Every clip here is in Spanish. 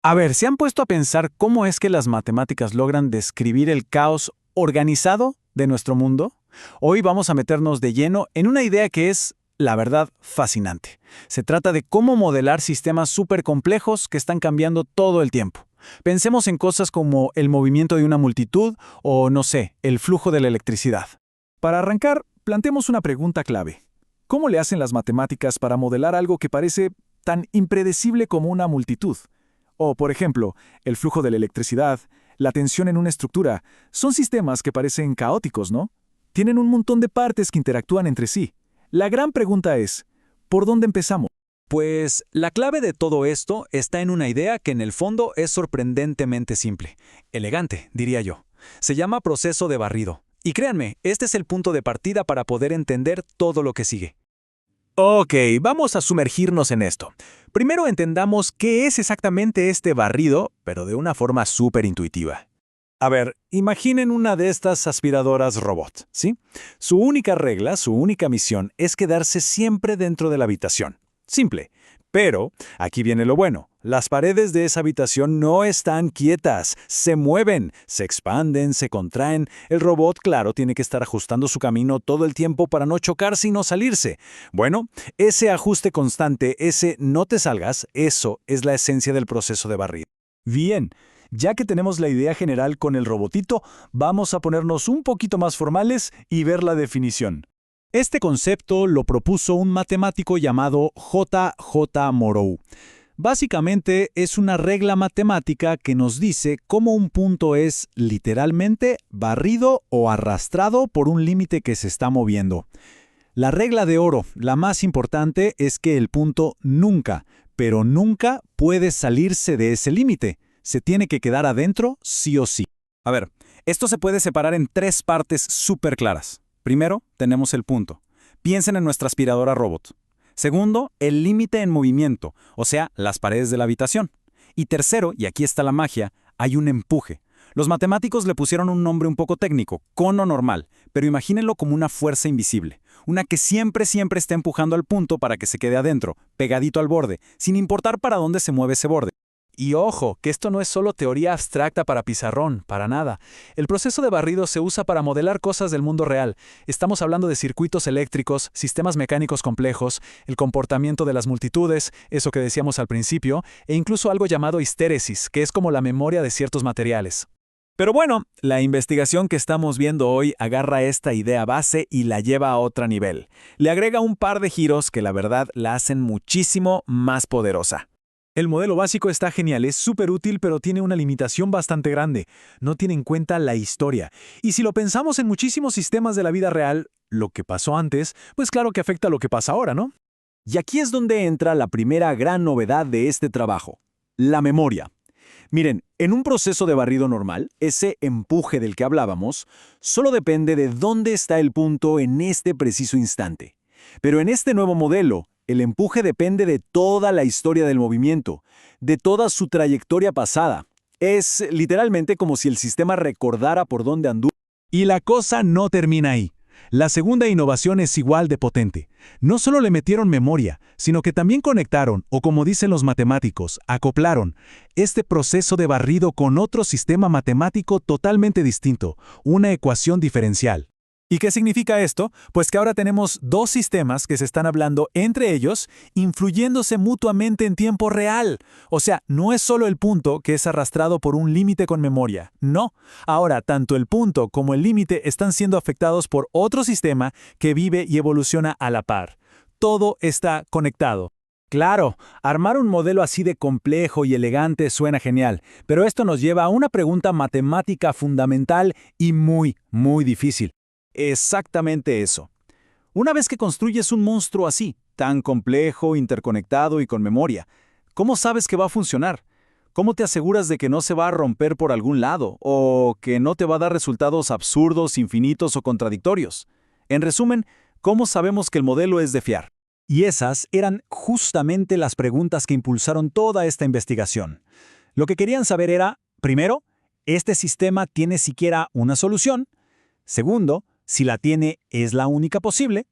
A ver, ¿se han puesto a pensar cómo es que las matemáticas logran describir el caos organizado de nuestro mundo? Hoy vamos a meternos de lleno en una idea que es, la verdad, fascinante. Se trata de cómo modelar sistemas súper complejos que están cambiando todo el tiempo. Pensemos en cosas como el movimiento de una multitud o, no sé, el flujo de la electricidad. Para arrancar, planteemos una pregunta clave. ¿Cómo le hacen las matemáticas para modelar algo que parece tan impredecible como una multitud? O, por ejemplo, el flujo de la electricidad, la tensión en una estructura, son sistemas que parecen caóticos, ¿no? Tienen un montón de partes que interactúan entre sí. La gran pregunta es, ¿por dónde empezamos? Pues la clave de todo esto está en una idea que en el fondo es sorprendentemente simple, elegante, diría yo. Se llama proceso de barrido. Y créanme, este es el punto de partida para poder entender todo lo que sigue. Ok, vamos a sumergirnos en esto. Primero entendamos qué es exactamente este barrido, pero de una forma súper intuitiva. A ver, imaginen una de estas aspiradoras robot, ¿sí? Su única regla, su única misión es quedarse siempre dentro de la habitación. Simple. Pero, aquí viene lo bueno, las paredes de esa habitación no están quietas, se mueven, se expanden, se contraen. El robot, claro, tiene que estar ajustando su camino todo el tiempo para no chocarse y no salirse. Bueno, ese ajuste constante, ese no te salgas, eso es la esencia del proceso de barrido. Bien, ya que tenemos la idea general con el robotito, vamos a ponernos un poquito más formales y ver la definición. Este concepto lo propuso un matemático llamado J. J. Moreau. Básicamente es una regla matemática que nos dice cómo un punto es literalmente barrido o arrastrado por un límite que se está moviendo. La regla de oro, la más importante, es que el punto nunca, pero nunca puede salirse de ese límite. Se tiene que quedar adentro sí o sí. A ver, esto se puede separar en tres partes súper claras. Primero, tenemos el punto. Piensen en nuestra aspiradora robot. Segundo, el límite en movimiento, o sea, las paredes de la habitación. Y tercero, y aquí está la magia, hay un empuje. Los matemáticos le pusieron un nombre un poco técnico, cono normal, pero imagínenlo como una fuerza invisible. Una que siempre está empujando al punto para que se quede adentro, pegadito al borde, sin importar para dónde se mueve ese borde. Y ojo, que esto no es solo teoría abstracta para pizarrón, para nada. El proceso de barrido se usa para modelar cosas del mundo real. Estamos hablando de circuitos eléctricos, sistemas mecánicos complejos, el comportamiento de las multitudes, eso que decíamos al principio, e incluso algo llamado histéresis, que es como la memoria de ciertos materiales. Pero bueno, la investigación que estamos viendo hoy agarra esta idea base y la lleva a otro nivel. Le agrega un par de giros que la verdad la hacen muchísimo más poderosa. El modelo básico está genial, es súper útil, pero tiene una limitación bastante grande. No tiene en cuenta la historia. Y si lo pensamos en muchísimos sistemas de la vida real, lo que pasó antes, pues claro que afecta a lo que pasa ahora, ¿no? Y aquí es donde entra la primera gran novedad de este trabajo, la memoria. Miren, en un proceso de barrido normal, ese empuje del que hablábamos, solo depende de dónde está el punto en este preciso instante. Pero en este nuevo modelo, el empuje depende de toda la historia del movimiento, de toda su trayectoria pasada. Es literalmente como si el sistema recordara por dónde anduvo. Y la cosa no termina ahí. La segunda innovación es igual de potente. No solo le metieron memoria, sino que también conectaron, o como dicen los matemáticos, acoplaron, este proceso de barrido con otro sistema matemático totalmente distinto, una ecuación diferencial. ¿Y qué significa esto? Pues que ahora tenemos dos sistemas que se están hablando entre ellos, influyéndose mutuamente en tiempo real. O sea, no es solo el punto que es arrastrado por un límite con memoria. No. Ahora, tanto el punto como el límite están siendo afectados por otro sistema que vive y evoluciona a la par. Todo está conectado. Claro, armar un modelo así de complejo y elegante suena genial, pero esto nos lleva a una pregunta matemática fundamental y muy difícil. Exactamente eso. Una vez que construyes un monstruo así, tan complejo, interconectado y con memoria, ¿cómo sabes que va a funcionar? ¿Cómo te aseguras de que no se va a romper por algún lado o que no te va a dar resultados absurdos, infinitos o contradictorios? En resumen, ¿cómo sabemos que el modelo es de fiar? Y esas eran justamente las preguntas que impulsaron toda esta investigación. Lo que querían saber era, primero, ¿este sistema tiene siquiera una solución? Segundo, si la tiene, ¿es la única posible?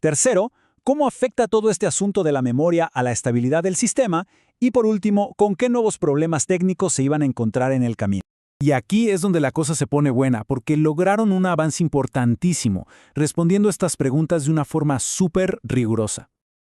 Tercero, ¿cómo afecta todo este asunto de la memoria a la estabilidad del sistema? Y por último, ¿con qué nuevos problemas técnicos se iban a encontrar en el camino? Y aquí es donde la cosa se pone buena, porque lograron un avance importantísimo, respondiendo a estas preguntas de una forma súper rigurosa.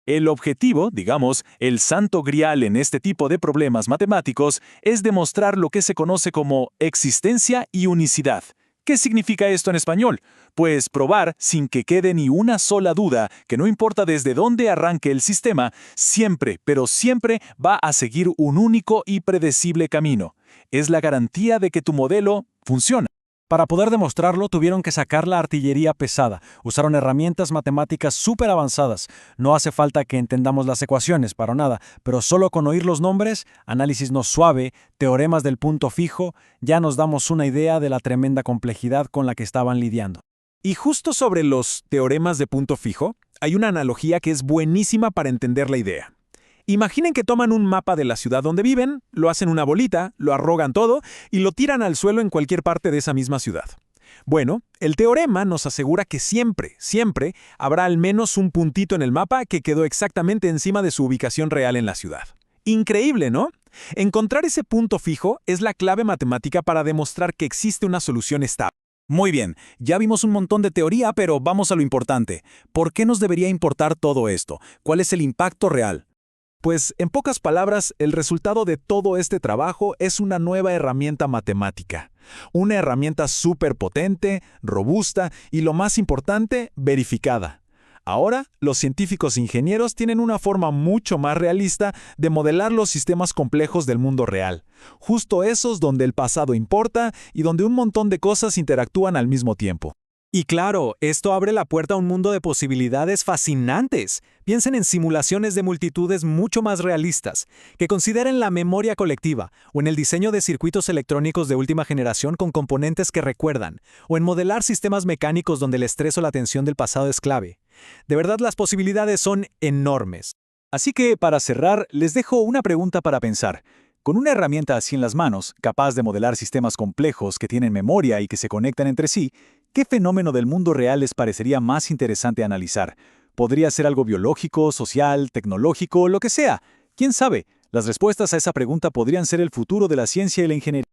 El objetivo, digamos, el santo grial en este tipo de problemas matemáticos, es demostrar lo que se conoce como existencia y unicidad. ¿Qué significa esto en español? Pues probar, sin que quede ni una sola duda, que no importa desde dónde arranque el sistema, siempre, pero siempre va a seguir un único y predecible camino. Es la garantía de que tu modelo funciona. Para poder demostrarlo, tuvieron que sacar la artillería pesada. Usaron herramientas matemáticas súper avanzadas. No hace falta que entendamos las ecuaciones, para nada, pero solo con oír los nombres, análisis no suave, teoremas del punto fijo, ya nos damos una idea de la tremenda complejidad con la que estaban lidiando. Y justo sobre los teoremas de punto fijo, hay una analogía que es buenísima para entender la idea. Imaginen que toman un mapa de la ciudad donde viven, lo hacen una bolita, lo arrogan todo y lo tiran al suelo en cualquier parte de esa misma ciudad. Bueno, el teorema nos asegura que siempre, siempre habrá al menos un puntito en el mapa que quedó exactamente encima de su ubicación real en la ciudad. Increíble, ¿no? Encontrar ese punto fijo es la clave matemática para demostrar que existe una solución estable. Muy bien, ya vimos un montón de teoría, pero vamos a lo importante. ¿Por qué nos debería importar todo esto? ¿Cuál es el impacto real? Pues, en pocas palabras, el resultado de todo este trabajo es una nueva herramienta matemática. Una herramienta súper potente, robusta y, lo más importante, verificada. Ahora, los científicos e ingenieros tienen una forma mucho más realista de modelar los sistemas complejos del mundo real. Justo esos donde el pasado importa y donde un montón de cosas interactúan al mismo tiempo. Y claro, esto abre la puerta a un mundo de posibilidades fascinantes. Piensen en simulaciones de multitudes mucho más realistas, que consideren la memoria colectiva, o en el diseño de circuitos electrónicos de última generación con componentes que recuerdan, o en modelar sistemas mecánicos donde el estrés o la tensión del pasado es clave. De verdad, las posibilidades son enormes. Así que, para cerrar, les dejo una pregunta para pensar. Con una herramienta así en las manos, capaz de modelar sistemas complejos que tienen memoria y que se conectan entre sí, ¿qué fenómeno del mundo real les parecería más interesante analizar? ¿Podría ser algo biológico, social, tecnológico, lo que sea? ¿Quién sabe? Las respuestas a esa pregunta podrían ser el futuro de la ciencia y la ingeniería.